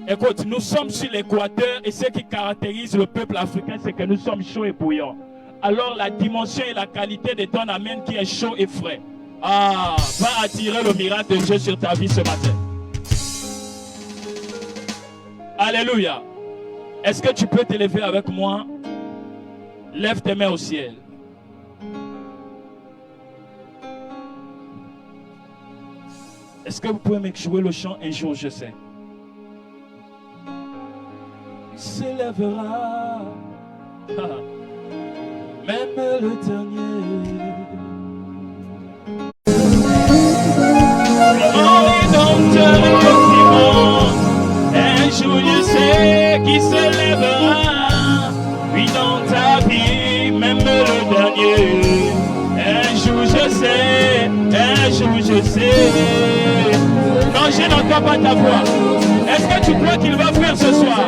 Écoute, nous sommes sur l'équateur et ce qui caractérise le peuple africain, c'est que nous sommes chauds et bouillants. Alors la dimension et la qualité de ton amen qui est chaud et frais, va attirer le miracle de Dieu sur ta vie ce matin. Alléluia. Est-ce que tu peux te lever avec moi? Lève tes mains au ciel. Est-ce que vous pouvez me jouer le chant Un jour je sais? Il s'élèvera, même le dernier. Un jour je sais qu'il s'élèvera, oui dans ta vie, même le dernier. Un jour je sais, un jour je sais. Non, je n'entends pas ta voix. Est-ce que tu crois qu'il va faire ce soir?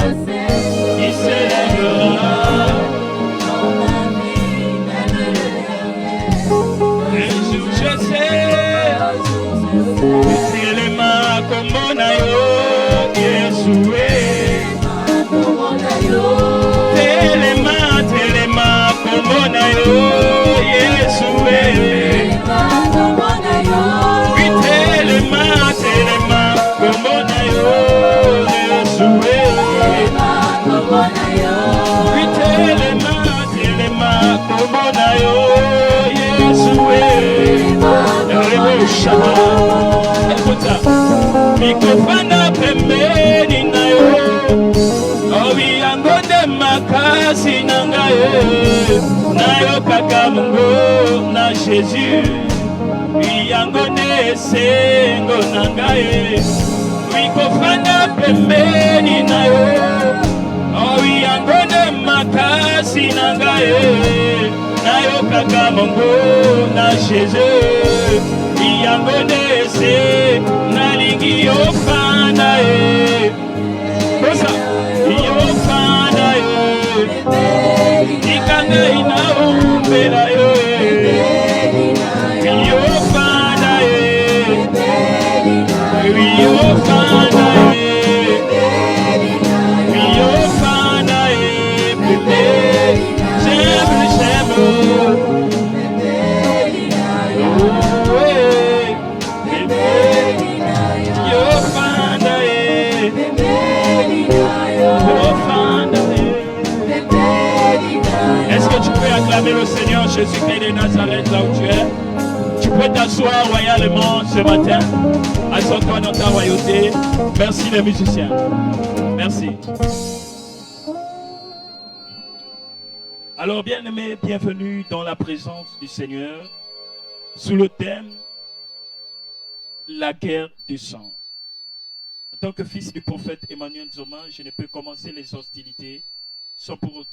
Il s'élèvera. Un jour je sais. C'est les mains comme mon aïe. Telema komona yo Yesue. Oui telema komona yo Yesue. Oui telema komona yo Yesue. Écoute ça. Mikofana pembeni na yo. Makasi nangaye nayo kaka mungo na Jésus yango ne sengo nangaye wikofanda pembeni nayo yango ne makasi nangaye nayo kaka mungo na Jésus yango ne se nalingi yofanda kosa yofanda ikanga ina umbela yo yofanda yofanda yofanda Est-ce que tu peux acclamer le Seigneur Jésus-Christ de Nazareth là où tu es? Tu peux t'asseoir royalement ce matin. Assois-toi dans ta royauté. Merci les musiciens. Merci. Alors bien-aimés, bienvenue dans la présence du Seigneur sous le thème la guerre du sang. En tant que fils du prophète Emmanuel Nzoma, je ne peux commencer les hostilités sans pour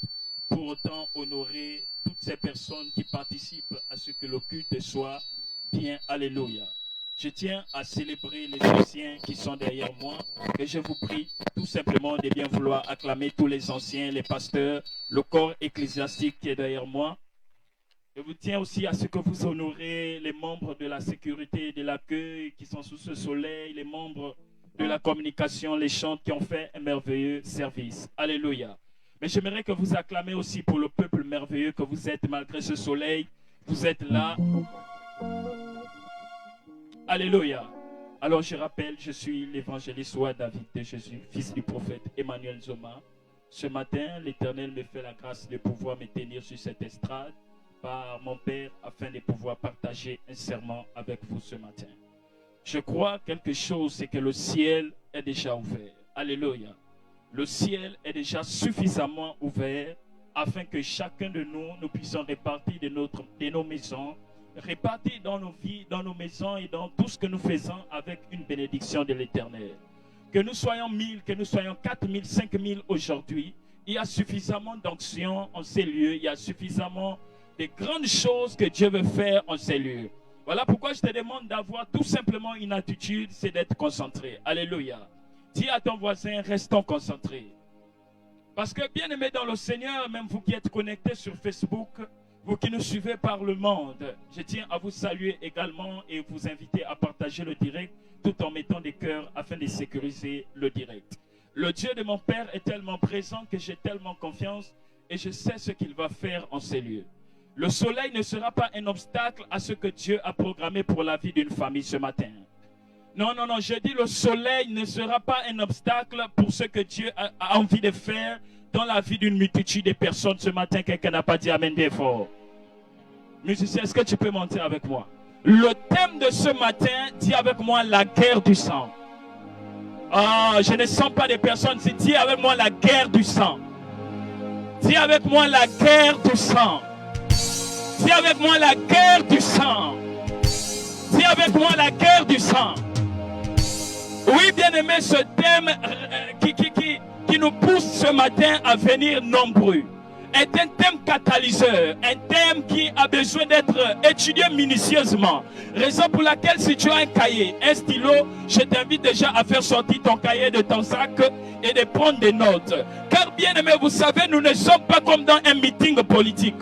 autant honorer toutes ces personnes qui participent à ce que le culte soit bien. Alléluia. Je tiens à célébrer les anciens qui sont derrière moi et je vous prie tout simplement de bien vouloir acclamer tous les anciens, les pasteurs, le corps ecclésiastique qui est derrière moi. Je vous tiens aussi à ce que vous honorez les membres de la sécurité et de l'accueil qui sont sous ce soleil, les membres de la communication, les chants qui ont fait un merveilleux service. Alléluia. Mais j'aimerais que vous acclamez aussi pour le peuple merveilleux que vous êtes malgré ce soleil. Vous êtes là. Alléluia. Alors je rappelle, je suis l'évangéliste roi David de Jésus, fils du prophète Emmanuel Nzoma. Ce matin, l'Éternel me fait la grâce de pouvoir me tenir sur cette estrade par mon Père afin de pouvoir partager un serment avec vous ce matin. Je crois quelque chose, c'est que le ciel est déjà ouvert. Alléluia. Le ciel est déjà suffisamment ouvert afin que chacun de nous puissions répartir de nos maisons, répartir dans nos vies, dans nos maisons et dans tout ce que nous faisons avec une bénédiction de l'Éternel. Que nous soyons 1000, que nous soyons 4000, 5000 aujourd'hui, il y a suffisamment d'onction en ces lieux, il y a suffisamment de grandes choses que Dieu veut faire en ces lieux. Voilà pourquoi je te demande d'avoir tout simplement une attitude, c'est d'être concentré. Alléluia. Dis à ton voisin, restons concentrés. Parce que bien aimé dans le Seigneur, même vous qui êtes connectés sur Facebook, vous qui nous suivez par le monde, je tiens à vous saluer également et vous inviter à partager le direct. tout en mettant des cœurs afin de sécuriser le direct. Le Dieu de mon Père est tellement présent que j'ai tellement confiance et je sais ce qu'il va faire en ces lieux. Le soleil ne sera pas un obstacle à ce que Dieu a programmé pour la vie d'une famille ce matin. Non, non, non, je dis le soleil ne sera pas un obstacle pour ce que Dieu a envie de faire dans la vie d'une multitude de personnes ce matin. Quelqu'un n'a pas dit amen bien fort. Musicien, est-ce que tu peux monter avec moi? Le thème de ce matin, dit avec moi la guerre du sang. Ah, je ne sens pas de personnes. Dis avec moi la guerre du sang. Dis avec moi la guerre du sang. Dis avec moi la guerre du sang. Dis avec moi la guerre du sang. Oui, bien-aimé, ce thème qui nous pousse ce matin à venir nombreux est un thème catalyseur, un thème qui a besoin d'être étudié minutieusement. Raison pour laquelle si tu as un cahier, un stylo, je t'invite déjà à faire sortir ton cahier de ton sac et de prendre des notes. Car bien aimé, vous savez, nous ne sommes pas comme dans un meeting politique.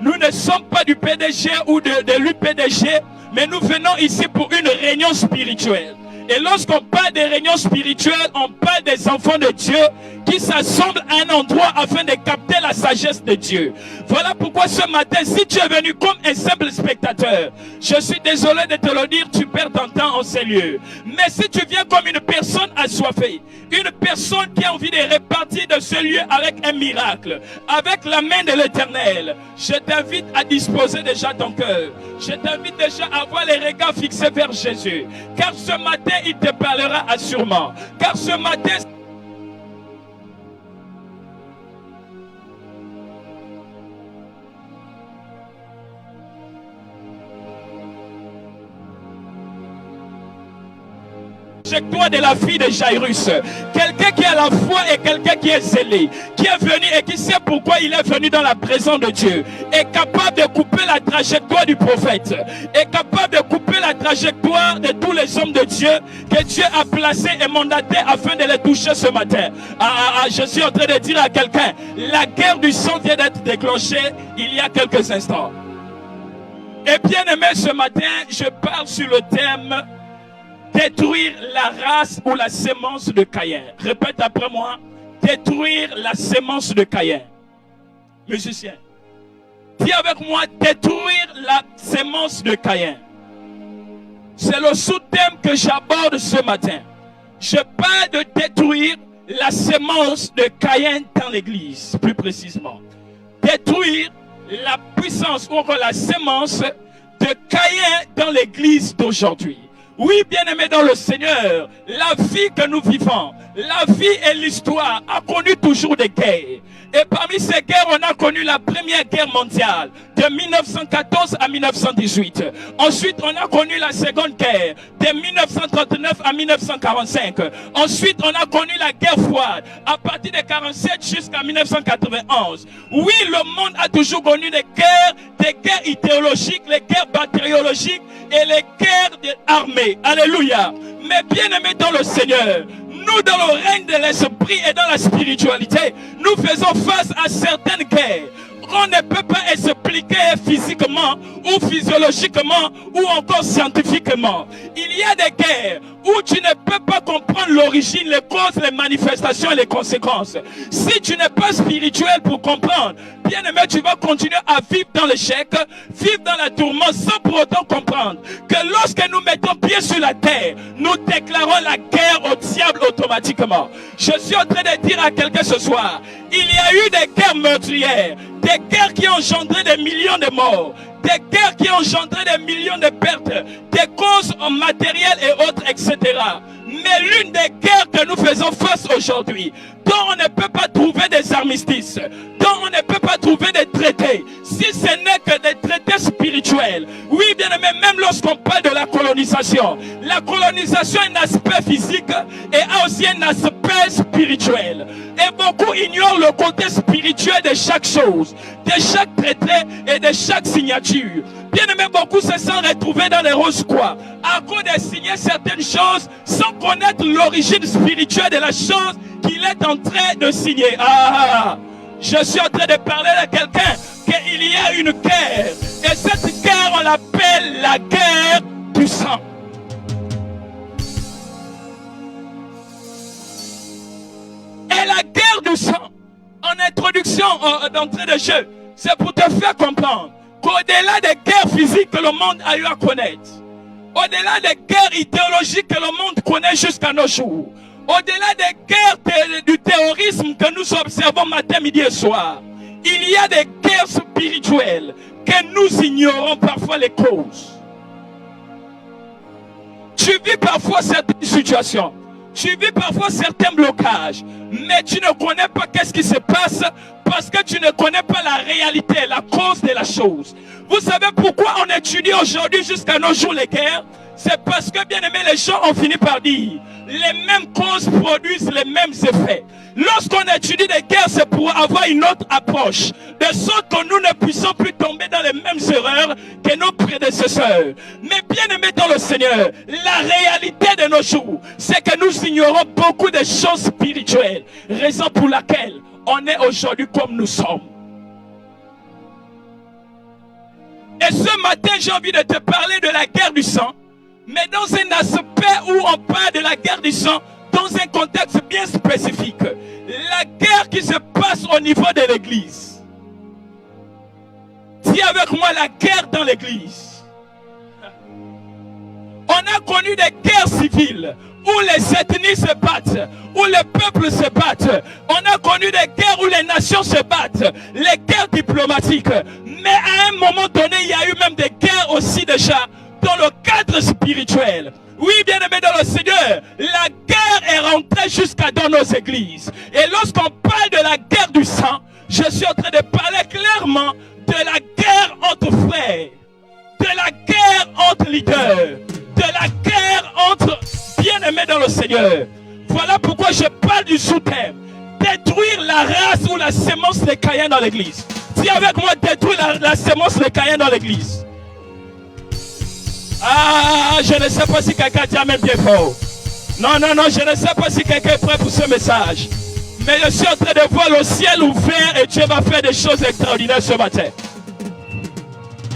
Nous ne sommes pas du PDG ou de l'UPDG, mais nous venons ici pour une réunion spirituelle. Et lorsqu'on parle des réunions spirituelles, on parle des enfants de Dieu qui s'assemblent à un endroit afin de capter la sagesse de Dieu. Voilà pourquoi ce matin, si tu es venu comme un simple spectateur, je suis désolé de te le dire, tu perds ton temps en ces lieux. Mais si tu viens comme une personne assoiffée, une personne qui a envie de repartir de ce lieu avec un miracle, avec la main de l'Éternel, je t'invite à disposer déjà ton cœur. Je t'invite déjà à avoir les regards fixés vers Jésus. Car ce matin, il te parlera assurément. Car ce matin, toi de la fille de Jairus, quelqu'un qui a la foi et quelqu'un qui est zélé, qui est venu et qui sait pourquoi il est venu dans la présence de Dieu, est capable de couper la trajectoire du prophète, est capable de couper la trajectoire de tous les hommes de Dieu que Dieu a placés et mandatés afin de les toucher ce matin. Je suis en train de dire à quelqu'un, la guerre du sang vient d'être déclenchée il y a quelques instants. Et bien aimé, ce matin, je parle sur le thème détruire la race ou la sémence de Caïn. Répète après moi. Détruire la sémence de Caïn. Musicien, dis avec moi, détruire la sémence de Caïn. C'est le sous-thème que j'aborde ce matin. Je parle de détruire la sémence de Caïn dans l'église, plus précisément. Détruire la puissance ou encore la sémence de Caïn dans l'église d'aujourd'hui. Oui, bien-aimés dans le Seigneur, la vie que nous vivons, la vie et l'histoire a connu toujours des guerres. Et parmi ces guerres, on a connu la première guerre mondiale de 1914 à 1918. Ensuite, on a connu la seconde guerre de 1939 à 1945. Ensuite, on a connu la guerre froide à partir de 1947 jusqu'à 1991. Oui, le monde a toujours connu des guerres idéologiques, les guerres bactériologiques et les guerres armées. Alléluia. Mais bien aimés dans le Seigneur, nous dans le règne de l'esprit et dans la spiritualité, nous faisons face à certaines guerres qu'on ne peut pas expliquer physiquement ou physiologiquement ou encore scientifiquement. Il y a des guerres où tu ne peux pas comprendre l'origine, les causes, les manifestations et les conséquences. Si tu n'es pas spirituel pour comprendre, bien aimé, tu vas continuer à vivre dans l'échec, vivre dans la tourmente sans pour autant comprendre que lorsque nous mettons pied sur la terre, nous déclarons la guerre au diable automatiquement. Je suis en train de dire à quelqu'un ce soir, il y a eu des guerres meurtrières, des guerres qui ont engendré des millions de morts, des guerres qui ont engendré des millions de pertes, des causes en matériel et autres, etc. Mais l'une des guerres que nous faisons face aujourd'hui, dont on ne peut pas trouver des armistices, dont on ne peut pas trouver des traités, si ce n'est que des traités spirituels. Oui, bien aimé, même lorsqu'on parle de la colonisation a un aspect physique et a aussi un aspect spirituel. Et beaucoup ignorent le côté spirituel de chaque chose, de chaque traité et de chaque signature. Bien aimé, beaucoup se sont retrouvés dans les rose-croix à cause de signer certaines choses sans connaître l'origine spirituelle de la chose qu'il est en train de signer. Je suis en train de parler à quelqu'un qu'il y a une guerre. Et cette guerre, on l'appelle la guerre du sang. en introduction, d'entrée de jeu, c'est pour te faire comprendre qu'au-delà des guerres physiques que le monde a eu à connaître, au-delà des guerres idéologiques que le monde connaît jusqu'à nos jours, au-delà des guerres du terrorisme que nous observons matin, midi et soir, il y a des guerres spirituelles que nous ignorons parfois les causes. Tu vis parfois certaines situations, tu vis parfois certains blocages, mais tu ne connais pas qu'est-ce qui se passe parce que tu ne connais pas la réalité, la cause de la chose. Vous savez pourquoi on étudie aujourd'hui jusqu'à nos jours les guerres? C'est parce que, bien aimé, les gens ont fini par dire les mêmes causes produisent les mêmes effets. Lorsqu'on étudie des guerres, c'est pour avoir une autre approche, de sorte que nous ne puissions plus tomber dans les mêmes erreurs que nos prédécesseurs. Mais bien aimé dans le Seigneur, la réalité de nos jours, c'est que nous ignorons beaucoup de choses spirituelles, raison pour laquelle on est aujourd'hui comme nous sommes. Et ce matin, j'ai envie de te parler de la guerre du sang, mais dans un aspect où on parle de la guerre du sang, dans un contexte bien spécifique. La guerre qui se passe au niveau de l'église. Dis avec moi la guerre dans l'église. On a connu des guerres civiles où les ethnies se battent, où les peuples se battent. On a connu des guerres où les nations se battent, les guerres diplomatiques. Mais à un moment donné, il y a eu même des guerres aussi déjà dans le cadre spirituel. Oui, bien aimé dans le Seigneur, la guerre est rentrée jusqu'à dans nos églises. Et lorsqu'on parle de la guerre du sang, je suis en train de parler clairement de la guerre entre frères, de la guerre entre leaders, de la guerre entre bien-aimés dans le Seigneur. Voilà pourquoi je parle du sous-thème: détruire la race ou la sémence des Caïens dans l'église. Dis avec moi, détruire la sémence des Caïens dans l'église. Ah, je ne sais pas si quelqu'un dit amen bien fort. Non, je ne sais pas si quelqu'un est prêt pour ce message. Mais je suis en train de voir le ciel ouvert et Dieu va faire des choses extraordinaires ce matin.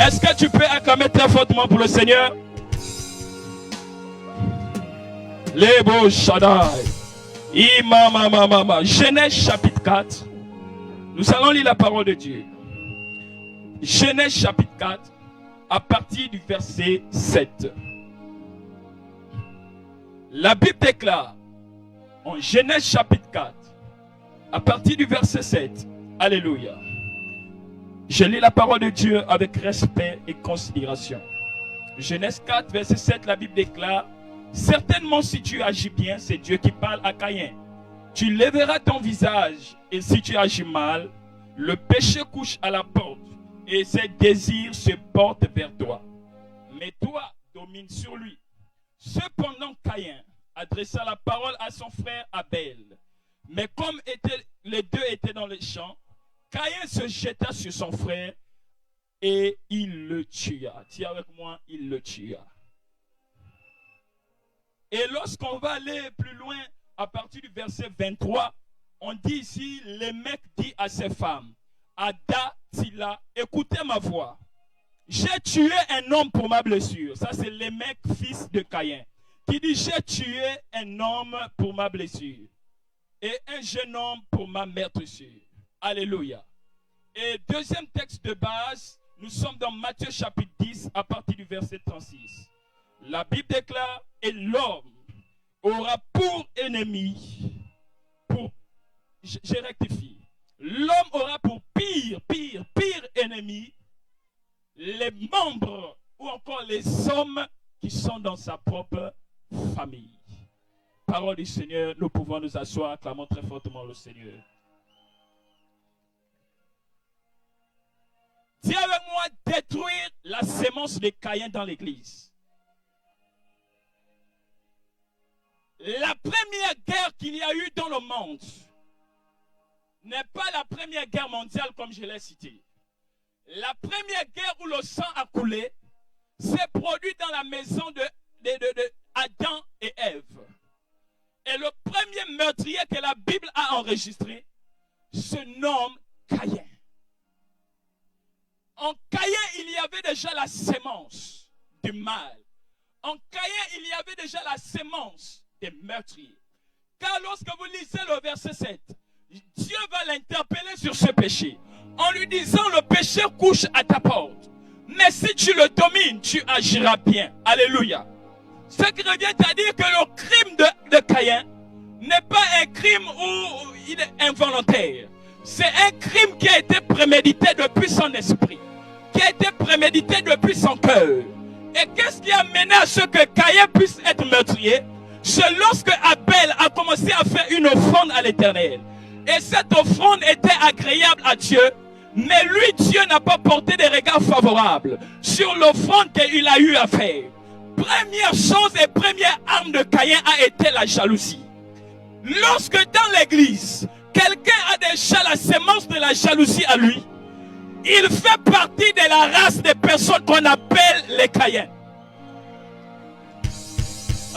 Est-ce que tu peux acclamer très fortement pour le Seigneur? Les beaux Shaddai. Genèse chapitre 4. Nous allons lire la parole de Dieu. Genèse chapitre 4. À partir du verset 7. La Bible déclare en Genèse chapitre 4, à partir du verset 7. Alléluia. Je lis la parole de Dieu avec respect et considération. Genèse 4, verset 7, la Bible déclare: certainement si tu agis bien, c'est Dieu qui parle à Caïn. Tu lèveras ton visage, et si tu agis mal, le péché couche à la porte. Et ses désirs se portent vers toi. Mais toi, domine sur lui. Cependant, Caïn adressa la parole à son frère Abel. Mais comme les deux étaient dans les champs, Caïn se jeta sur son frère et il le tua. Tiens avec moi, il le tua. Et lorsqu'on va aller plus loin, à partir du verset 23, on dit ici, le mec dit à ses femmes: Ada, Tila, écoutez ma voix. J'ai tué un homme pour ma blessure. Ça, c'est le mec, fils de Caïn, qui dit: j'ai tué un homme pour ma blessure et un jeune homme pour ma meurtrissure. Alléluia. Et deuxième texte de base, nous sommes dans Matthieu chapitre 10 à partir du verset 36. La Bible déclare: et l'homme aura pour ennemi, je rectifie, l'homme aura pour pire ennemi les membres ou encore les hommes qui sont dans sa propre famille. Parole du Seigneur, nous pouvons nous asseoir, acclamons très fortement le Seigneur. Dis avec moi: détruire la sémence de Caïn dans l'église. La première guerre qu'il y a eu dans le monde n'est pas la première guerre mondiale comme je l'ai cité. La première guerre où le sang a coulé s'est produite dans la maison de Adam et Ève. Et le premier meurtrier que la Bible a enregistré se nomme Caïn. En Caïn, il y avait déjà la sémence du mal. En Caïn, il y avait déjà la sémence des meurtriers. Car lorsque vous lisez le verset 7, Dieu l'interpeller sur ce péché en lui disant le péché couche à ta porte. Mais si tu le domines, tu agiras bien. Alléluia. Ce qui revient à dire que le crime de Caïn n'est pas un crime où il est involontaire. C'est un crime qui a été prémédité depuis son esprit, qui a été prémédité depuis son cœur. Et qu'est-ce qui a mené à ce que Caïn puisse être meurtrier? C'est lorsque Abel a commencé à faire une offrande à l'Éternel. Et cette offrande était agréable à Dieu. Mais lui, Dieu n'a pas porté des regards favorables sur l'offrande qu'il a eu à faire. Première chose et première arme de Caïn a été la jalousie. Lorsque dans l'église, quelqu'un a déjà la sémence de la jalousie à lui, il fait partie de la race des personnes qu'on appelle les Caïns.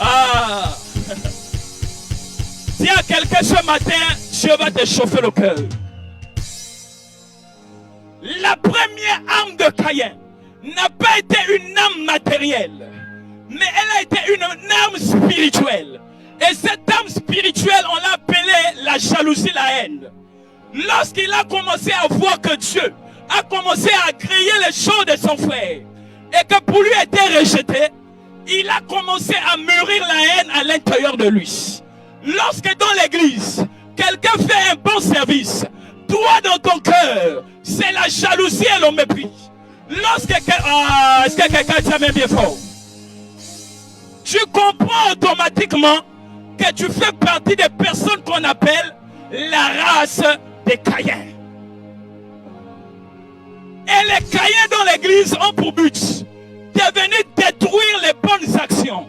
Ah! Dis à quelqu'un ce matin, Dieu va te chauffer le cœur. La première arme de Caïn n'a pas été une arme matérielle, mais elle a été une arme spirituelle. Et cette arme spirituelle, on l'a appelée la jalousie, la haine. Lorsqu'il a commencé à voir que Dieu a commencé à créer les choses de son frère et que pour lui était rejeté, il a commencé à mûrir la haine à l'intérieur de lui. Lorsque dans l'église, quelqu'un fait un bon service, toi dans ton cœur, c'est la jalousie et le mépris. Lorsque est-ce que quelqu'un dit amen bien fort? Tu comprends automatiquement que tu fais partie des personnes qu'on appelle la race des Caïns. Et les Caïns dans l'église ont pour but de venir détruire les bonnes actions.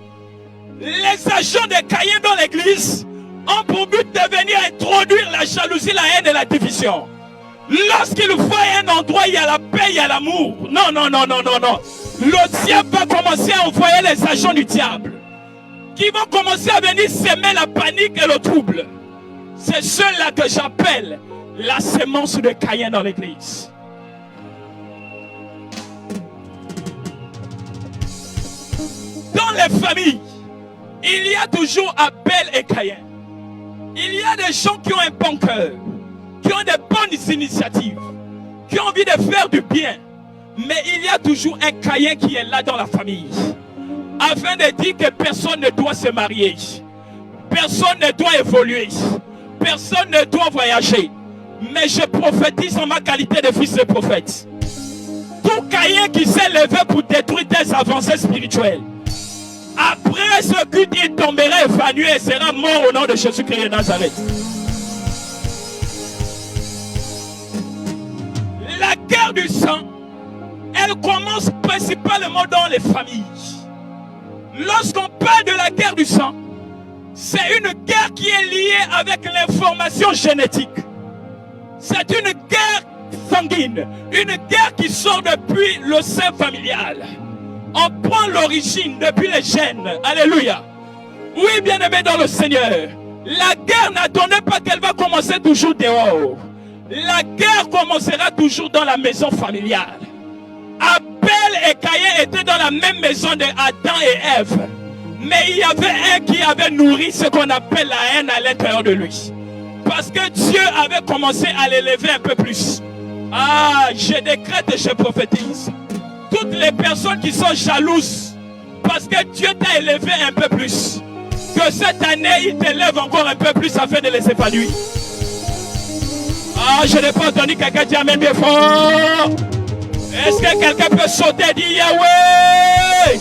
Les agents des Caïns dans l'église ont pour but de venir introduire la jalousie, la haine et la division. Lorsqu'il voit un endroit, il y a la paix, il y a l'amour. Non, non, non, non, non, non. Le diable va commencer à envoyer les agents du diable qui vont commencer à venir semer la panique et le trouble. C'est ceux-là que j'appelle la sémence de Caïn dans l'église. Dans les familles, il y a toujours Abel et Caïn. Il y a des gens qui ont un bon cœur, qui ont des bonnes initiatives, qui ont envie de faire du bien. Mais il y a toujours un Caïn qui est là dans la famille. Afin de dire que personne ne doit se marier. Personne ne doit évoluer. Personne ne doit voyager. Mais je prophétise en ma qualité de fils de prophète. Tout Caïn qui s'est levé pour détruire tes avancées spirituelles, après ce culte, il tombera évanoui et sera mort au nom de Jésus-Christ de Nazareth. La guerre du sang, elle commence principalement dans les familles. Lorsqu'on parle de la guerre du sang, c'est une guerre qui est liée avec l'information génétique. C'est une guerre sanguine, une guerre qui sort depuis le sein familial. On prend l'origine depuis les gènes. Alléluia. Oui, bien-aimé dans le Seigneur, la guerre n'attendait pas qu'elle va commencer toujours dehors. La guerre commencera toujours dans la maison familiale. Abel et Caïn étaient dans la même maison de Adam et Ève. Mais il y avait un qui avait nourri ce qu'on appelle la haine à l'intérieur de lui. Parce que Dieu avait commencé à l'élever un peu plus. Ah, je décrète et je prophétise. Toutes les personnes qui sont jalouses parce que Dieu t'a élevé un peu plus, que cette année il t'élève encore un peu plus afin de les épanouir. Ah, je n'ai pas entendu quelqu'un dire amen bien fort. Est-ce que quelqu'un peut sauter et dire Yahweh?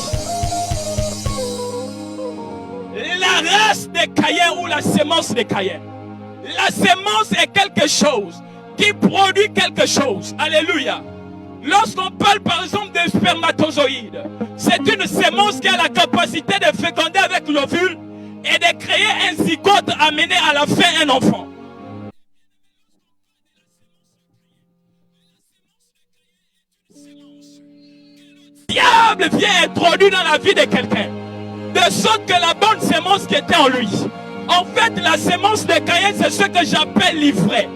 La race des Caïns ou la sémence des Caïns. La sémence est quelque chose qui produit quelque chose. Alléluia. Lorsqu'on parle par exemple de spermatozoïdes, c'est une sémence qui a la capacité de féconder avec l'ovule et de créer un zygote amené à la fin un enfant. Le diable vient introduire dans la vie de quelqu'un, de sorte que la bonne sémence qui était en lui, en fait la sémence de Caïn, c'est ce que j'appelle l'ivraie.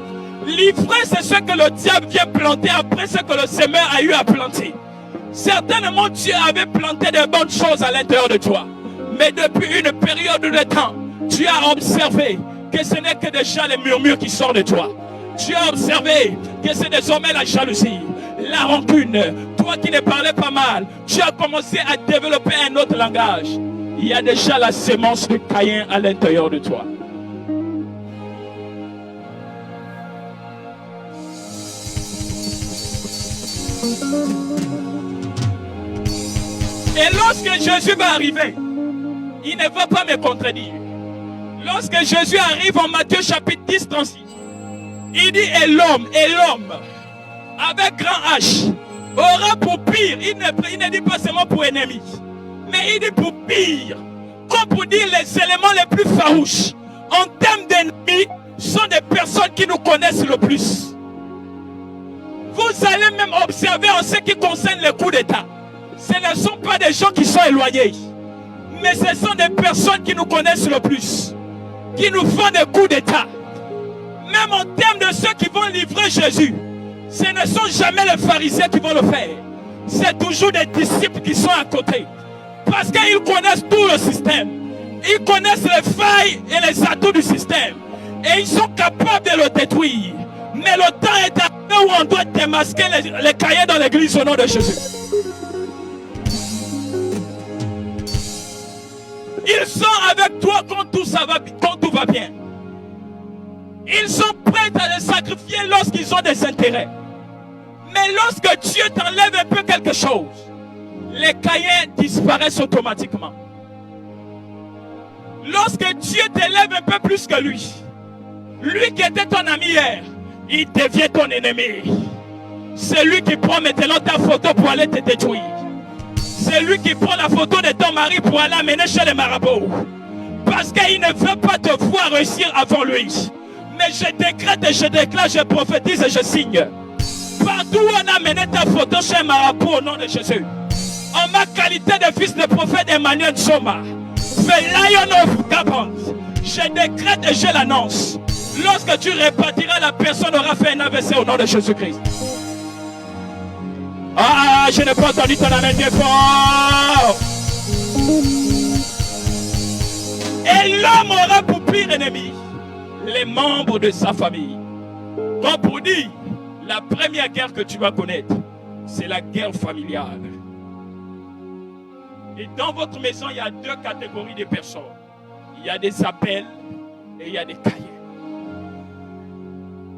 L'ivraie, c'est ce que le diable vient planter après ce que le semeur a eu à planter. Certainement, Dieu avait planté de bonnes choses à l'intérieur de toi. Mais depuis une période de temps, tu as observé que ce n'est que déjà les murmures qui sortent de toi. Tu as observé que c'est désormais la jalousie, la rancune. Toi qui ne parlais pas mal, tu as commencé à développer un autre langage. Il y a déjà la sémence de Caïn à l'intérieur de toi. Et lorsque Jésus va arriver, il ne va pas me contredire. Lorsque Jésus arrive en Matthieu chapitre 10, 36, il dit et l'homme, avec grand H, aura pour pire, il ne dit pas seulement pour ennemi, mais il dit pour pire, comme pour dire les éléments les plus farouches, en termes d'ennemis, sont des personnes qui nous connaissent le plus. Vous allez même observer en ce qui concerne les coups d'État. Ce ne sont pas des gens qui sont éloignés, mais ce sont des personnes qui nous connaissent le plus, qui nous font des coups d'État. Même en termes de ceux qui vont livrer Jésus, ce ne sont jamais les pharisiens qui vont le faire. C'est toujours des disciples qui sont à côté. Parce qu'ils connaissent tout le système. Ils connaissent les failles et les atouts du système. Et ils sont capables de le détruire. Mais le temps est arrivé où on doit démasquer les cahiers dans l'église au nom de Jésus. Ils sont avec toi quand tout va bien. Ils sont prêts à les sacrifier lorsqu'ils ont des intérêts. Mais lorsque Dieu t'enlève un peu quelque chose, les caïens disparaissent automatiquement. Lorsque Dieu t'élève un peu plus que lui qui était ton ami hier, il devient ton ennemi. C'est lui qui prend maintenant ta photo pour aller te détruire. C'est lui qui prend la photo de ton mari pour aller amener chez les marabouts. Parce qu'il ne veut pas te voir réussir avant lui. Mais je décrète et je déclare, je prophétise et je signe. Partout où on a amené ta photo chez un marabout au nom de Jésus. En ma qualité de fils de prophète Emmanuel Soma, the Lion of Gabon, je décrète et je l'annonce. Lorsque tu répartiras, la personne aura fait un AVC au nom de Jésus-Christ. Ah, je n'ai pas entendu ton amen bien fort. Et l'homme aura pour pire ennemi les membres de sa famille. Comme pour dire, la première guerre que tu vas connaître, c'est la guerre familiale. Et dans votre maison, il y a deux catégories de personnes. Il y a des appels et il y a des caïens.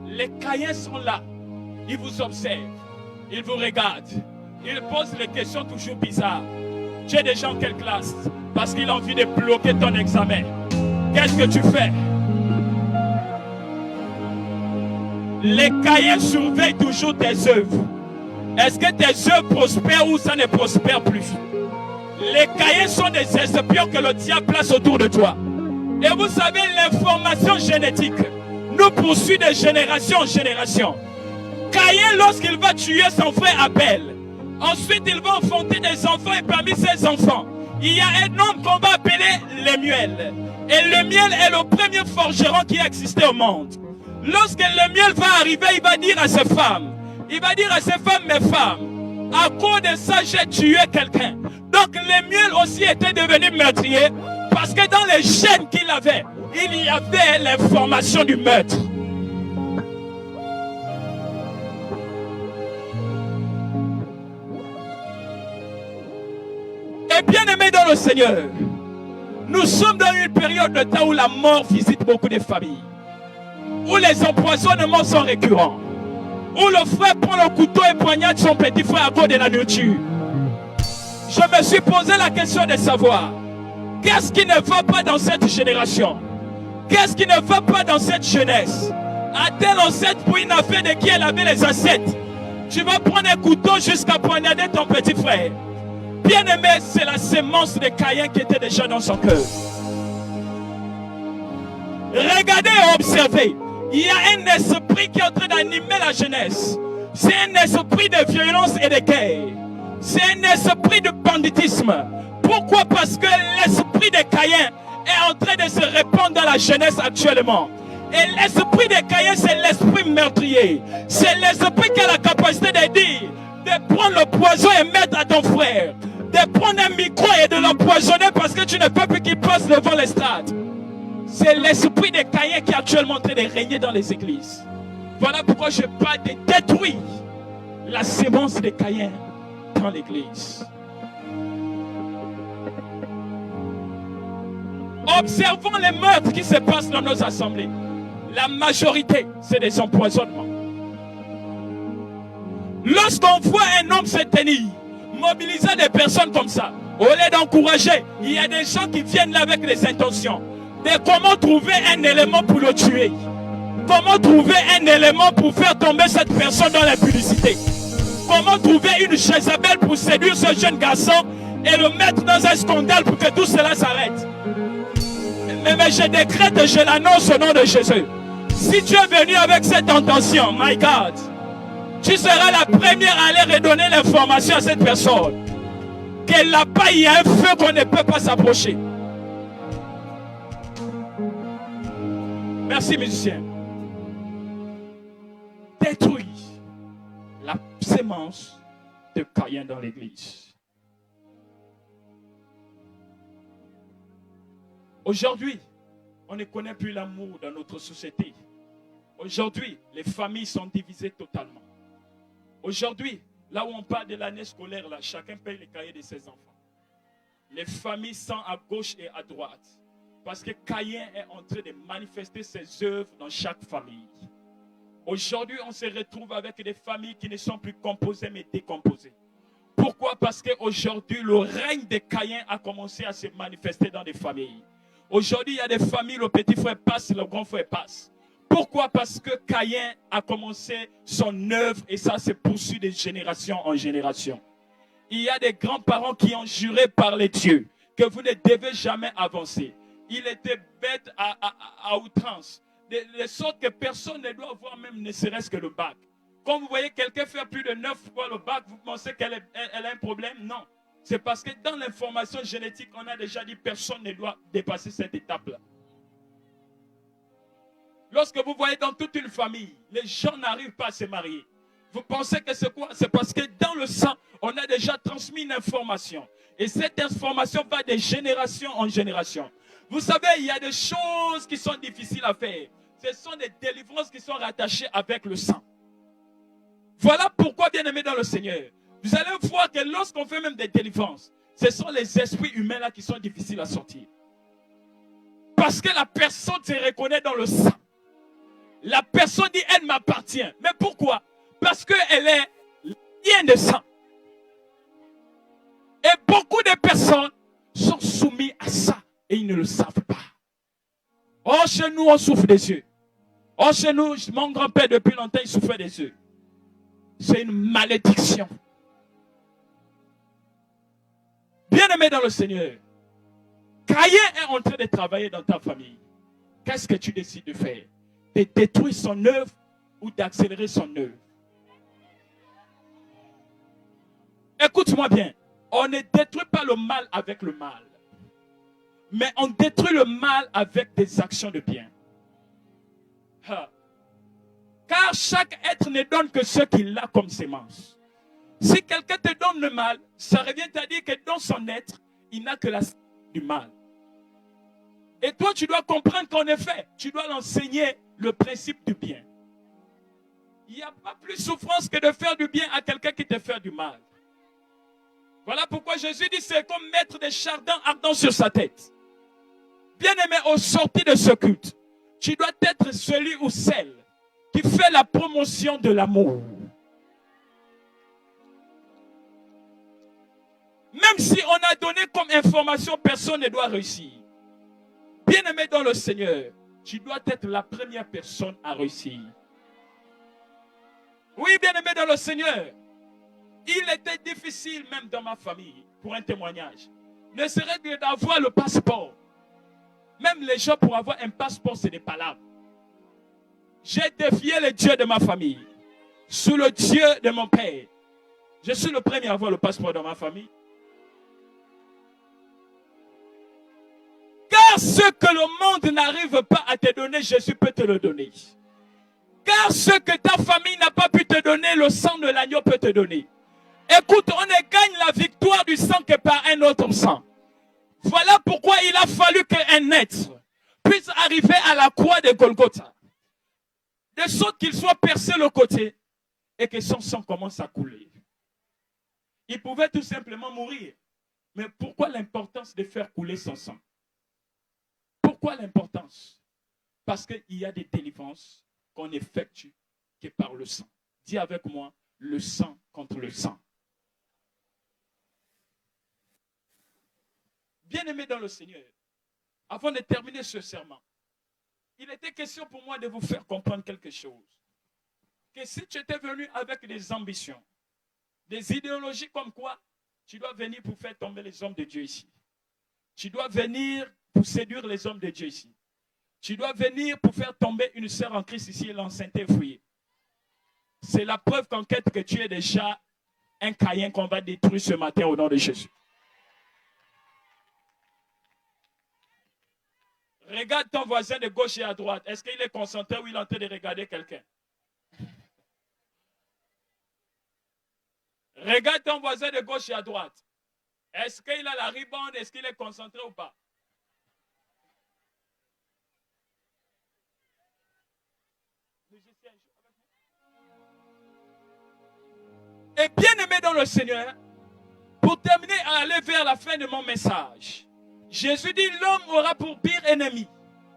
Les caïens sont là. Ils vous observent. Ils vous regardent. Ils posent les questions toujours bizarres. Tu es déjà en quelle classe? Parce qu'il a envie de bloquer ton examen. Qu'est-ce que tu fais? Les caïens surveillent toujours tes œuvres. Est-ce que tes œuvres prospèrent ou ça ne prospère plus? Les caïens sont des espions que le diable place autour de toi. Et vous savez, l'information génétique nous poursuit de génération en génération. Caïn, lorsqu'il va tuer son frère Abel, ensuite il va enfanter des enfants et parmi ces enfants, il y a un homme qu'on va appeler Lemuel. Et Lemuel est le premier forgeron qui a existé au monde. Lorsque Lemuel va arriver, il va dire à ses femmes, mes femmes, à cause de ça, j'ai tué quelqu'un. Donc Lemuel aussi était devenu meurtrier parce que dans les gènes qu'il avait, il y avait l'information du meurtre. Et bien aimé dans le Seigneur, nous sommes dans une période de temps où la mort visite beaucoup de familles, où les empoisonnements sont récurrents, où le frère prend le couteau et poignarde son petit frère à cause de la nourriture. Je me suis posé la question de savoir, qu'est-ce qui ne va pas dans cette génération? Qu'est-ce qui ne va pas dans cette jeunesse? A-t-elle ancêtre pour une affaire de qui elle avait les ancêtres? Tu vas prendre un couteau jusqu'à poignarder ton petit frère. Bien-aimé, c'est la sémence de Caïn qui était déjà dans son cœur. Regardez et observez. Il y a un esprit qui est en train d'animer la jeunesse. C'est un esprit de violence et de guerre. C'est un esprit de banditisme. Pourquoi? Parce que l'esprit de Caïn est en train de se répandre dans la jeunesse actuellement. Et l'esprit de Caïn, c'est l'esprit meurtrier. C'est l'esprit qui a la capacité de dire, de prendre le poison et mettre à ton frère. De prendre un micro et de l'empoisonner parce que tu ne peux plus qu'il passe devant l'estrade. C'est l'esprit de Caïn qui est actuellement en train de régner dans les églises. Voilà pourquoi je parle de détruire la sémence de Caïn dans l'église. Observons les meurtres qui se passent dans nos assemblées. La majorité, c'est des empoisonnements. Lorsqu'on voit un homme se tenir, mobiliser des personnes comme ça, au lieu d'encourager, il y a des gens qui viennent là avec des intentions de comment trouver un élément pour le tuer. Comment trouver un élément pour faire tomber cette personne dans l'impudicité. Comment trouver une Jézabel pour séduire ce jeune garçon et le mettre dans un scandale pour que tout cela s'arrête. Mais je décrète et je l'annonce au nom de Jésus. Si tu es venu avec cette intention, my God, tu seras la première à aller redonner l'information à cette personne. Que là-bas, il y a un feu qu'on ne peut pas s'approcher. Merci, musicien. Détruis la sémence de Caïn dans l'église. Aujourd'hui, on ne connaît plus l'amour dans notre société. Aujourd'hui, les familles sont divisées totalement. Aujourd'hui, là où on parle de l'année scolaire, là, chacun paye les cahiers de ses enfants. Les familles sont à gauche et à droite. Parce que Caïn est en train de manifester ses œuvres dans chaque famille. Aujourd'hui, on se retrouve avec des familles qui ne sont plus composées mais décomposées. Pourquoi? Parce qu'aujourd'hui, le règne de Caïn a commencé à se manifester dans des familles. Aujourd'hui, il y a des familles, le petit frère passe, le grand frère passe. Pourquoi? Parce que Caïn a commencé son œuvre et ça se poursuit de génération en génération. Il y a des grands-parents qui ont juré par les dieux que vous ne devez jamais avancer. Il était bête à outrance, de sorte que personne ne doit avoir même ne serait-ce que le bac. Quand vous voyez quelqu'un faire plus de 9 fois le bac, vous pensez qu'elle a un problème? Non. C'est parce que dans l'information génétique, on a déjà dit que personne ne doit dépasser cette étape-là. Lorsque vous voyez dans toute une famille, les gens n'arrivent pas à se marier. Vous pensez que c'est quoi? C'est parce que dans le sang, on a déjà transmis une information. Et cette information va de génération en génération. Vous savez, il y a des choses qui sont difficiles à faire. Ce sont des délivrances qui sont rattachées avec le sang. Voilà pourquoi, bien-aimés dans le Seigneur, vous allez voir que lorsqu'on fait même des délivrances, ce sont les esprits humains là qui sont difficiles à sortir. Parce que la personne se reconnaît dans le sang. La personne dit, elle m'appartient. Mais pourquoi? Parce qu'elle est lien de sang. Et beaucoup de personnes sont soumises à ça et ils ne le savent pas. Oh, chez nous, on souffre des yeux. Oh, chez nous, mon grand-père, depuis longtemps, il souffrait des yeux. C'est une malédiction. Bien-aimé dans le Seigneur, Caïn est en train de travailler dans ta famille. Qu'est-ce que tu décides de faire? De détruire son œuvre ou d'accélérer son œuvre? Écoute-moi bien. On ne détruit pas le mal avec le mal. Mais on détruit le mal avec des actions de bien. Car chaque être ne donne que ce qu'il a comme sémence. Si quelqu'un te donne le mal, ça revient à dire que dans son être, il n'a que la sémence du mal. Et toi, tu dois comprendre qu'en effet, tu dois l'enseigner le principe du bien. Il n'y a pas plus souffrance que de faire du bien à quelqu'un qui te fait du mal. Voilà pourquoi Jésus dit c'est comme mettre des chardons ardents sur sa tête. Bien-aimé, au sortir de ce culte, tu dois être celui ou celle qui fait la promotion de l'amour. Même si on a donné comme information, personne ne doit réussir. Bien-aimé dans le Seigneur, tu dois être la première personne à réussir. Oui, bien-aimé dans le Seigneur, il était difficile même dans ma famille, pour un témoignage, ne serait que d'avoir le passeport. Même les gens pour avoir un passeport, c'est des palabres. J'ai défié le Dieu de ma famille, sous le Dieu de mon père. Je suis le premier à avoir le passeport dans ma famille. Car ce que le monde n'arrive pas à te donner, Jésus peut te le donner. Car ce que ta famille n'a pas pu te donner, le sang de l'agneau peut te donner. Écoute, on ne gagne la victoire du sang que par un autre sang. Voilà pourquoi il a fallu qu'un être puisse arriver à la croix de Golgotha. De de sorte qu'il soit percé le côté et que son sang commence à couler. Il pouvait tout simplement mourir. Mais pourquoi l'importance de faire couler son sang? Pourquoi l'importance? Parce qu'il y a des délivrances qu'on effectue que par le sang. Dis avec moi, le sang contre le sang. Bien-aimés dans le Seigneur, avant de terminer ce serment, il était question pour moi de vous faire comprendre quelque chose. Que si tu étais venu avec des ambitions, des idéologies comme quoi, tu dois venir pour faire tomber les hommes de Dieu ici. Tu dois venir pour séduire les hommes de Dieu ici. Tu dois venir pour faire tomber une sœur en Christ ici et l'enceinte fouillée. C'est la preuve qu'en quête que tu es déjà un Caïn qu'on va détruire ce matin au nom de Jésus. Regarde ton voisin de gauche et à droite. Est-ce qu'il est concentré ou il est en train de regarder quelqu'un? Regarde ton voisin de gauche et à droite. Est-ce qu'il a la ribande? Est-ce qu'il est concentré ou pas? Et bien aimé dans le Seigneur, pour terminer à aller vers la fin de mon message, Jésus dit l'homme aura pour pire ennemi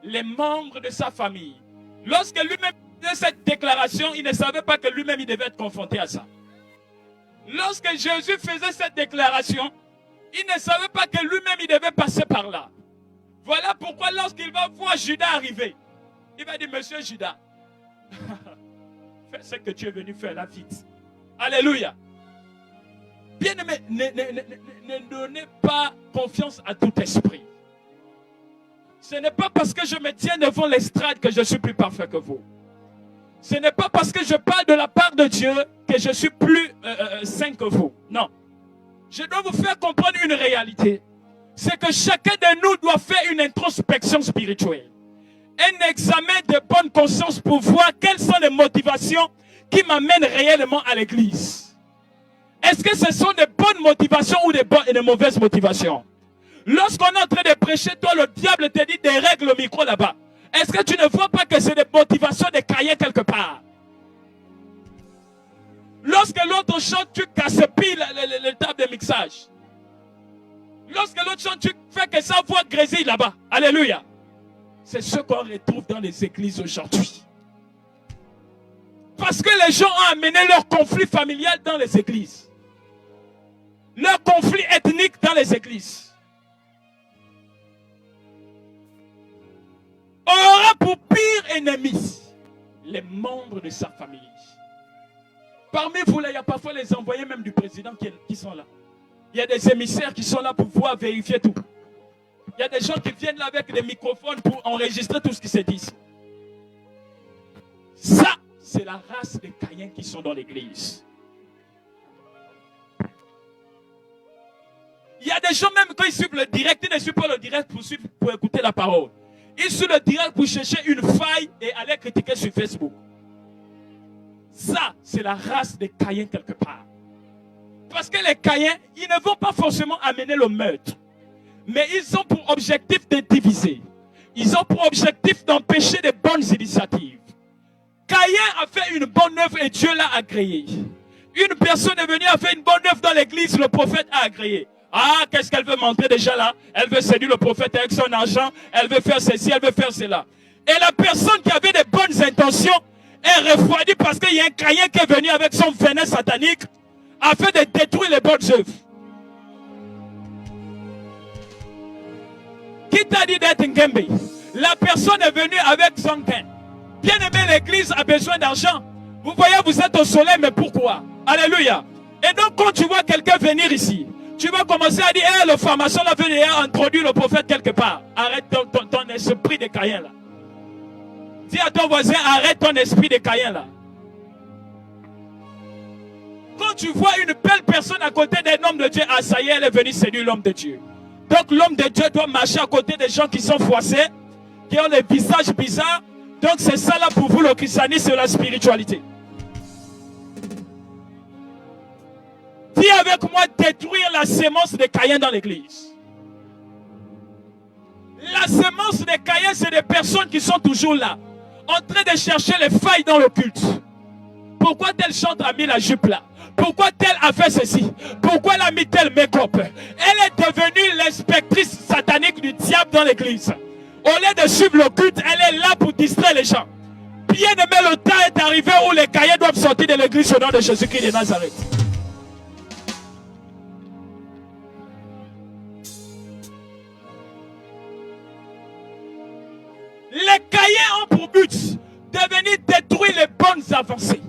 les membres de sa famille. Lorsque lui-même faisait cette déclaration, il ne savait pas que lui-même il devait être confronté à ça. Lorsque Jésus faisait cette déclaration, il ne savait pas que lui-même il devait passer par là. Voilà pourquoi lorsqu'il va voir Judas arriver, il va dire, monsieur Judas, fais ce que tu es venu faire là vite. Alléluia. Bien-aimé, ne donnez pas confiance à tout esprit. Ce n'est pas parce que je me tiens devant l'estrade que je suis plus parfait que vous. Ce n'est pas parce que je parle de la part de Dieu que je suis plus saint que vous. Non. Je dois vous faire comprendre une réalité. C'est que chacun de nous doit faire une introspection spirituelle. Un examen de bonne conscience pour voir quelles sont les motivations qui m'amènent réellement à l'église. Est-ce que ce sont des bonnes motivations ou des mauvaises motivations? Lorsqu'on est en train de prêcher, toi, le diable te dit dérègle le micro là-bas. Est-ce que tu ne vois pas que c'est des motivations de Caïn quelque part? Lorsque l'autre chante, tu casse-pilles le table de mixage. Lorsque l'autre chante, tu fais que sa voix grésille là-bas. Alléluia. C'est ce qu'on retrouve dans les églises aujourd'hui. Parce que les gens ont amené leur conflit familial dans les églises. Leur conflit ethnique dans les églises. Aura pour pire ennemi les membres de sa famille. Parmi vous, là, il y a parfois les envoyés même du président qui sont là. Il y a des émissaires qui sont là pour pouvoir vérifier tout. Il y a des gens qui viennent là avec des microphones pour enregistrer tout ce qui se dit. Ça, c'est la race des Caïns qui sont dans l'église. Il y a des gens même quand ils suivent le direct, ils ne suivent pas le direct pour écouter la parole. Ils suivent le direct pour chercher une faille et aller critiquer sur Facebook. Ça, c'est la race des Caïns quelque part. Parce que les Caïns, ils ne vont pas forcément amener le meurtre. Mais ils ont pour objectif de diviser. Ils ont pour objectif d'empêcher de bonnes initiatives. Caïn a fait une bonne œuvre et Dieu l'a agréé. Une personne est venue à faire une bonne œuvre dans l'église, le prophète a agréé. Ah, qu'est-ce qu'elle veut montrer déjà là? Elle veut séduire le prophète avec son argent, elle veut faire ceci, elle veut faire cela. Et la personne qui avait des bonnes intentions est refroidie parce qu'il y a un Caïn qui est venu avec son venin satanique afin de détruire les bonnes œuvres. Qui t'a dit d'être Ngembe? La personne est venue avec son gain. Bien aimé, l'église a besoin d'argent. Vous voyez, vous êtes au soleil, mais pourquoi? Alléluia. Et donc, quand tu vois quelqu'un venir ici, tu vas commencer à dire, hey, le pharmacien là venu introduire le prophète quelque part. Arrête ton esprit de Caïn là. Dis à ton voisin, arrête ton esprit de Caïn là. Quand tu vois une belle personne à côté d'un homme de Dieu, ah ça y est, elle est venue séduire l'homme de Dieu. Donc l'homme de Dieu doit marcher à côté des gens qui sont froissés, qui ont des visages bizarres. Donc c'est ça là pour vous le christianisme et la spiritualité. Dis avec moi, détruire la sémence de Caïn dans l'église. La sémence de Caïn, c'est des personnes qui sont toujours là. en train de chercher les failles dans le culte. Pourquoi tel chantre a mis la jupe là? Pourquoi tel a fait ceci? Pourquoi elle a mis tel make-up? Elle est devenue l'inspectrice satanique du diable dans l'église. Au lieu de suivre le culte, elle est là pour distraire les gens. Bien aimé, le temps est arrivé où les cahiers doivent sortir de l'église au nom de Jésus-Christ de Nazareth. Les cahiers ont pour but de venir détruire les bonnes avancées.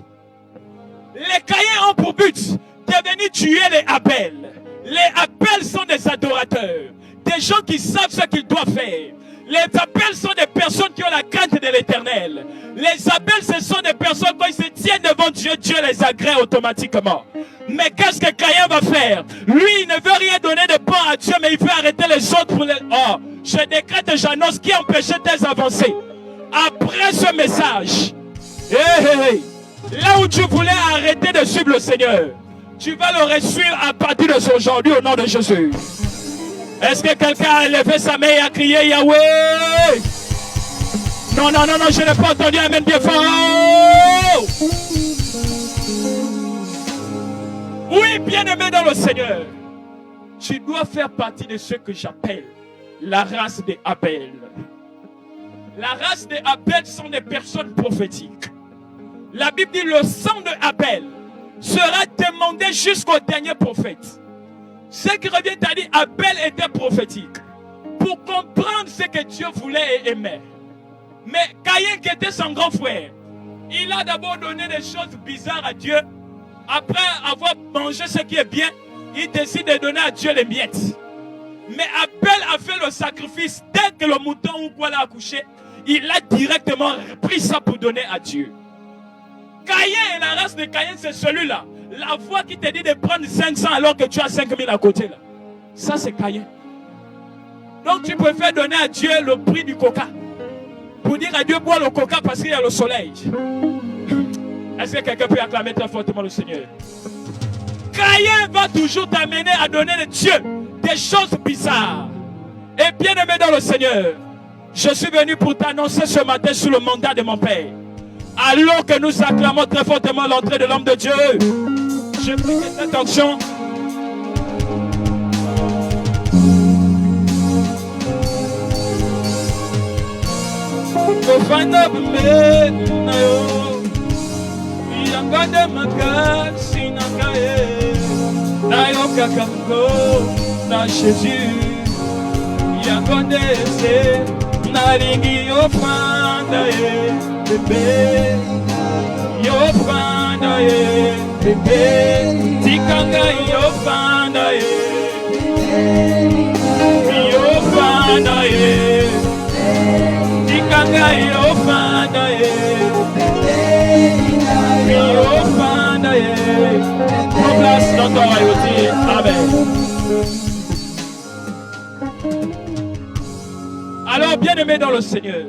Les cahiers ont pour but de venir tuer les Abel. Les Abel sont des adorateurs, des gens qui savent ce qu'ils doivent faire. Les Abel sont des personnes qui ont la crainte de l'Éternel. Les Abel, ce sont des personnes quand ils se tiennent devant Dieu, Dieu les agrée automatiquement. Mais qu'est-ce que Caïn va faire? Lui, il ne veut rien donner de bon à Dieu, mais il veut arrêter les autres pour les... Oh, je décrète et j'annonce qui empêchait tes avancées. Après ce message, là où tu voulais arrêter de suivre le Seigneur, tu vas le resuivre à partir de aujourd'hui au nom de Jésus. Est-ce que quelqu'un a levé sa main et a crié Yahweh? Non, non, non, non, je n'ai pas entendu amen bien fort. Oui, bien-aimé dans le Seigneur, tu dois faire partie de ce que j'appelle la race des Abel. La race des Abel sont des personnes prophétiques. La Bible dit le sang de Abel sera demandé jusqu'au dernier prophète. Ce qui revient à dire Abel était prophétique pour comprendre ce que Dieu voulait et aimait. Mais Caïn, qui était son grand frère, il a d'abord donné des choses bizarres à Dieu. Après avoir mangé ce qui est bien, il décide de donner à Dieu les miettes. Mais Abel a fait le sacrifice. Dès que le mouton ou quoi l'a accouché, il a directement pris ça pour donner à Dieu. Caïn et la race de Caïn, c'est celui-là. La voix qui te dit de prendre 500 alors que tu as 5000 à côté là. Ça c'est Caïn. Donc tu préfères donner à Dieu le prix du coca. Pour dire à Dieu bois le coca parce qu'il y a le soleil. Est-ce que quelqu'un peut acclamer très fortement le Seigneur? Caïn va toujours t'amener à donner à Dieu des choses bizarres. Et bien aimé dans le Seigneur, je suis venu pour t'annoncer ce matin sous le mandat de mon Père. Alors que nous acclamons très fortement l'entrée de l'homme de Dieu, je prie que cette onction bébé, yo fanda ye, bébé, tikanga yo fanda ye, yo fanda ye, tikanga yo fanda ye, yo fanda ye. Prends place dans ton royauté. Amen. Alors, bien-aimé dans le Seigneur,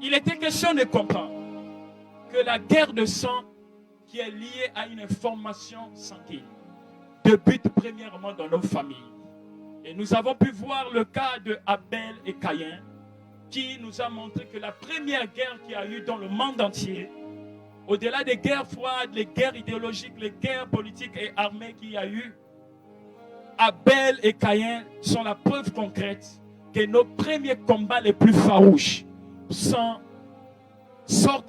il était question de comprendre que la guerre de sang qui est liée à une formation sanguine débute premièrement dans nos familles. Et nous avons pu voir le cas de Abel et Caïn qui nous a montré que la première guerre qu'il y a eu dans le monde entier, au-delà des guerres froides, les guerres idéologiques, les guerres politiques et armées qu'il y a eu, Abel et Caïn sont la preuve concrète que nos premiers combats les plus farouches sortent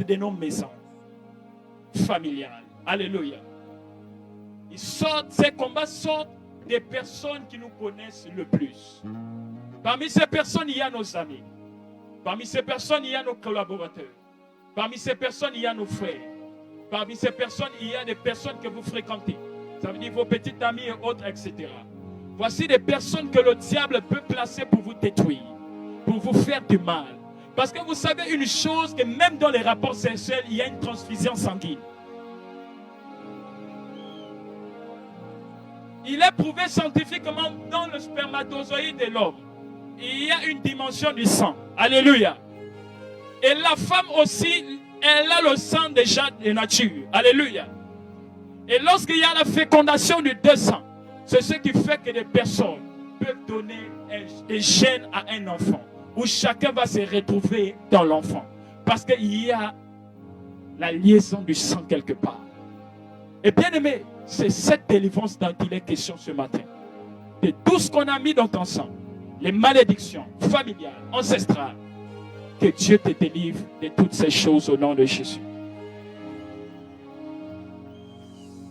de nos maisons familiales. Alléluia. Ces combats sortent des personnes qui nous connaissent le plus. Parmi ces personnes, il y a nos amis. Parmi ces personnes, il y a nos collaborateurs. Parmi ces personnes, il y a nos frères. Parmi ces personnes, il y a des personnes que vous fréquentez. Ça veut dire vos petits amis et autres, etc. Voici des personnes que le diable peut placer pour vous détruire, pour vous faire du mal. Parce que vous savez une chose, que même dans les rapports sexuels, il y a une transfusion sanguine. Il est prouvé scientifiquement dans le spermatozoïde de l'homme. Il y a une dimension du sang. Alléluia. Et la femme aussi, elle a le sang déjà de nature. Alléluia. Et lorsqu'il y a la fécondation du deux sangs, c'est ce qui fait que des personnes peuvent donner des gènes à un enfant. où chacun va se retrouver dans l'enfant. Parce qu'il y a la liaison du sang quelque part. Et bien aimé, c'est cette délivrance dont il est question ce matin. De tout ce qu'on a mis dans ton sang, les malédictions familiales, ancestrales, que Dieu te délivre de toutes ces choses au nom de Jésus.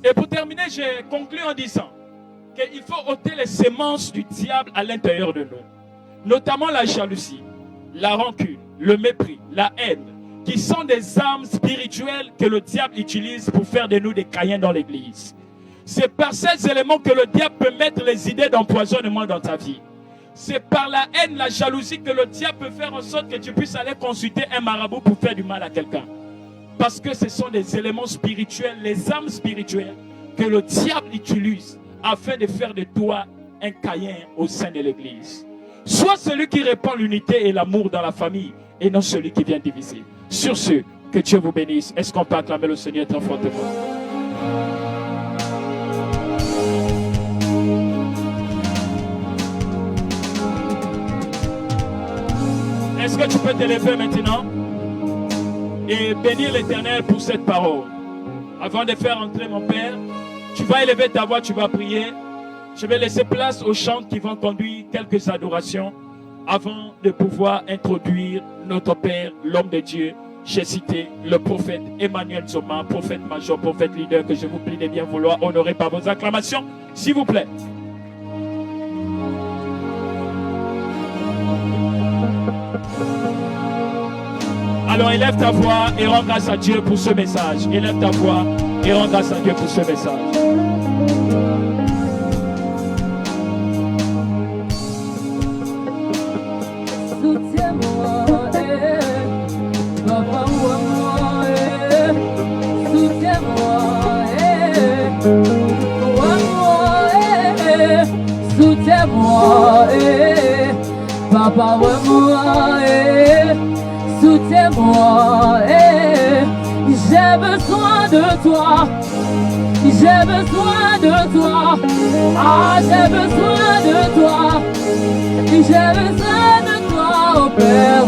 Et pour terminer, je conclue en disant qu'il faut ôter les semences du diable à l'intérieur de nous, notamment la jalousie, la rancune, le mépris, la haine, qui sont des armes spirituelles que le diable utilise pour faire de nous des Caïns dans l'église. C'est par ces éléments que le diable peut mettre les idées d'empoisonnement dans ta vie. C'est par la haine, la jalousie que le diable peut faire en sorte que tu puisses aller consulter un marabout pour faire du mal à quelqu'un. Parce que ce sont des éléments spirituels, les armes spirituelles que le diable utilise afin de faire de toi un Caïn au sein de l'église. Sois celui qui répand l'unité et l'amour dans la famille et non celui qui vient diviser. Sur ce, que Dieu vous bénisse. Est-ce qu'on peut acclamer le Seigneur très fortement? Est-ce que tu peux te lever maintenant et bénir l'Éternel pour cette parole? Avant de faire entrer mon Père, tu vas élever ta voix, tu vas prier. Je vais laisser place aux chants qui vont conduire quelques adorations avant de pouvoir introduire notre Père, l'homme de Dieu. J'ai cité le prophète Emmanuel Zoma, prophète major, prophète leader, que je vous prie de bien vouloir honorer par vos acclamations, s'il vous plaît. Alors élève ta voix et rends grâce à Dieu pour ce message. Élève ta voix et rends grâce à Dieu pour ce message. Soutiens-moi, papa, moi, soutiens-moi, j'ai besoin de toi, j'ai besoin de toi, ah, j'ai besoin de toi, j'ai besoin de toi, oh Père,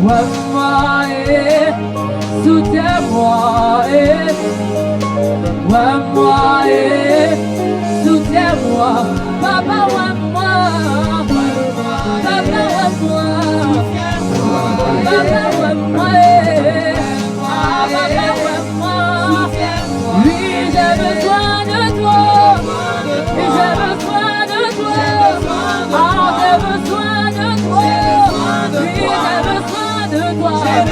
moi, soutiens-moi, moi, soutiens-moi, papa, moi, papa, moi, papa, moi, oui, j'ai besoin de toi, j'ai besoin de toi, ah, j'ai besoin de toi, oui, j'ai besoin de toi, papa,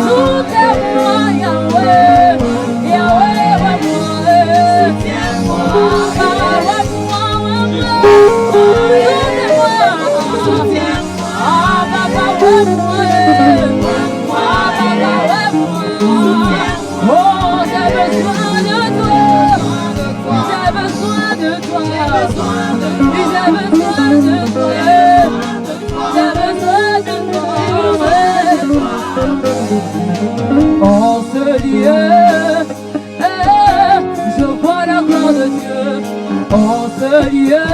soutiens-moi, Yahweh, Yahweh, en ce lieu, je vois la gloire de Dieu. En ce lieu,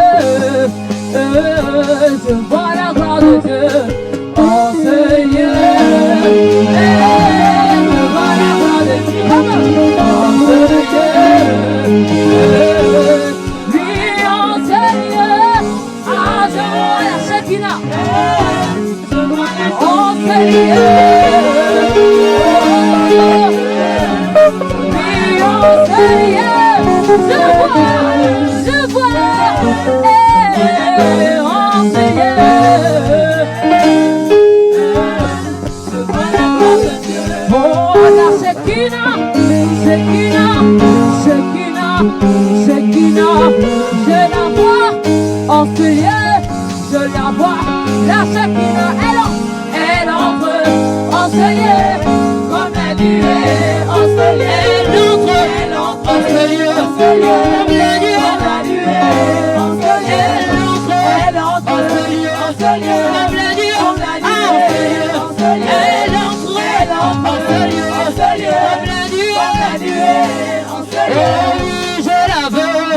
je vois la gloire de Dieu. En ce lieu, je vois la gloire de Dieu. En ce lieu, oui, en ce lieu, ah, je vois la Shekinah. En ce lieu, oui, en ce lieu, je vois, en ce lieu, oh, la Shekinah, Shekinah, Shekinah, Shekinah, je la vois, en ce lieu, je la vois, la Shekinah, elle entre, en ce lieu, comme la nuée, en ce lieu, elle entre, en ce lieu, comme la nuée, en ce lieu, elle entre, en ce lieu, comme la nuée, en ce lieu, elle entre, en ce lieu, comme la nuée, en ce lieu, je la veux,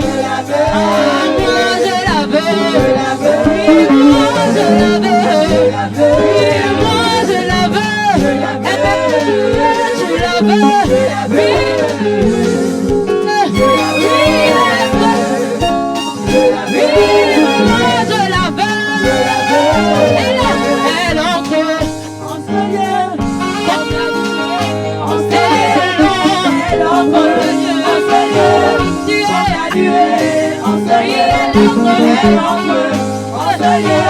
en ce lieu,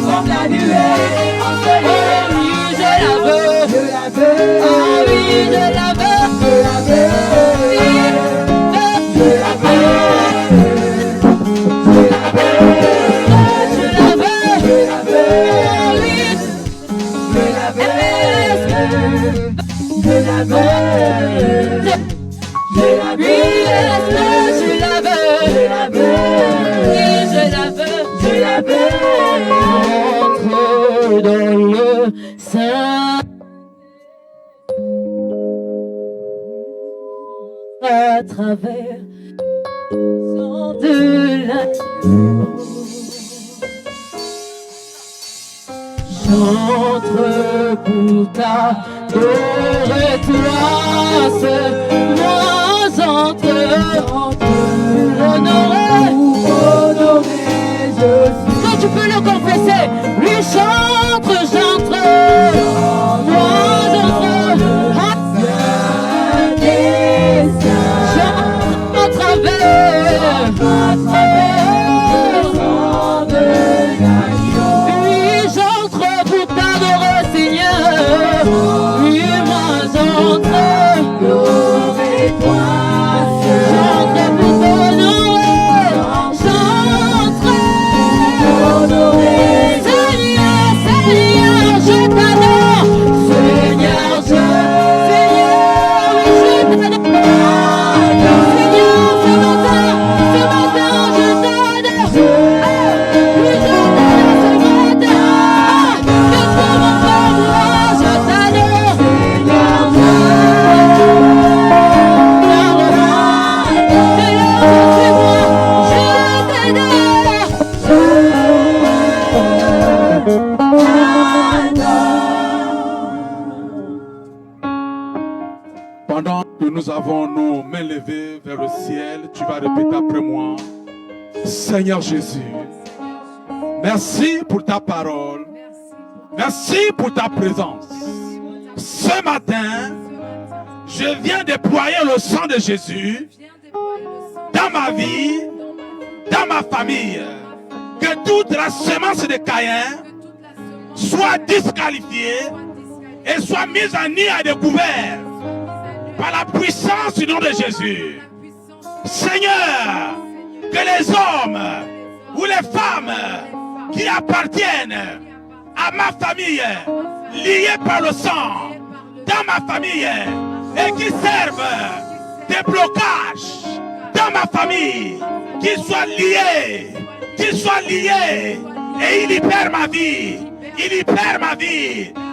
comme la nuée, en ce lieu. Oui, je la veux, ah oui, je la veux, je la veux, je la veux, entre dans le sein à travers de la j'entre pour t'adorer toi seul, moi j'entre honorer, je suis. Quand tu peux le confesser, lui j'entre, moi j'entre, j'entre à travers, oui j'entre pour t'adorer Seigneur, oui moi j'entre, glorifie-toi, j'entre pour t'honorer, j'entre, Seigneur, je t'adore, Seigneur, oui, je t'adore, Seigneur, ce matin, je t'adore, oui, je t'adore ce matin, que toi mon frère, moi, je t'adore, Pendant que nous avons nos mains levées vers le ciel, tu vas répéter après moi. Seigneur Jésus, merci pour ta parole. Merci pour ta présence. Ce matin, je viens déployer le sang de Jésus dans ma vie, dans ma famille. Que toute la semence de Caïn soit disqualifiée et soit mise en nid à découvert par la puissance du nom de Jésus. Seigneur, que les hommes ou les femmes qui appartiennent à ma famille, liés par le sang, dans ma famille, et qui servent des blocages dans ma famille, qu'ils soient liés, et ils libèrent ma vie,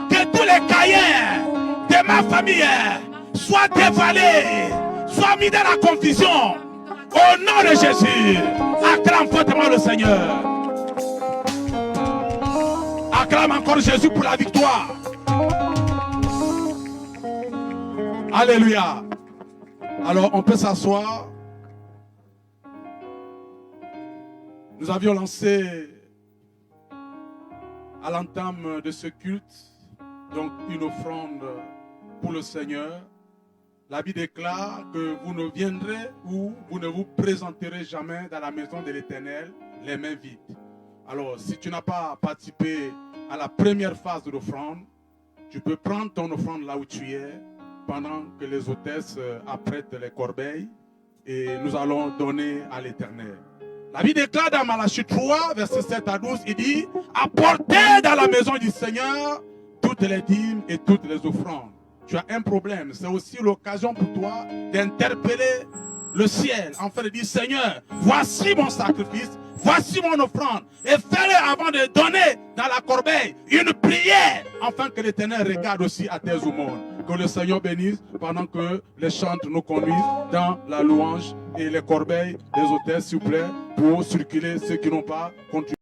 que tous les Caïns de ma famille soient dévalés, soient mis dans la confusion, au nom de Jésus. Acclame fortement le Seigneur. Acclame encore Jésus pour la victoire. Alléluia. Alors on peut s'asseoir. Nous avions lancé à l'entame de ce culte donc une offrande pour le Seigneur. La Bible déclare que vous ne viendrez ou vous ne vous présenterez jamais dans la maison de l'Éternel les mains vides. Alors, si tu n'as pas participé à la première phase de l'offrande, tu peux prendre ton offrande là où tu es pendant que les hôtesses apprêtent les corbeilles et nous allons donner à l'Éternel. La Bible déclare dans Malachie 3, versets 7 à 12, il dit « Apportez dans la maison du Seigneur toutes les dîmes et toutes les offrandes. » Tu as un problème, c'est aussi l'occasion pour toi d'interpeller le ciel, afin de dire, Seigneur, voici mon sacrifice, voici mon offrande, et fais-le avant de donner dans la corbeille une prière, afin que l'Éternel regarde aussi à tes aumônes. Que le Seigneur bénisse pendant que les chantres nous conduisent dans la louange et les corbeilles des hôtesses, s'il vous plaît, pour circuler ceux qui n'ont pas continué.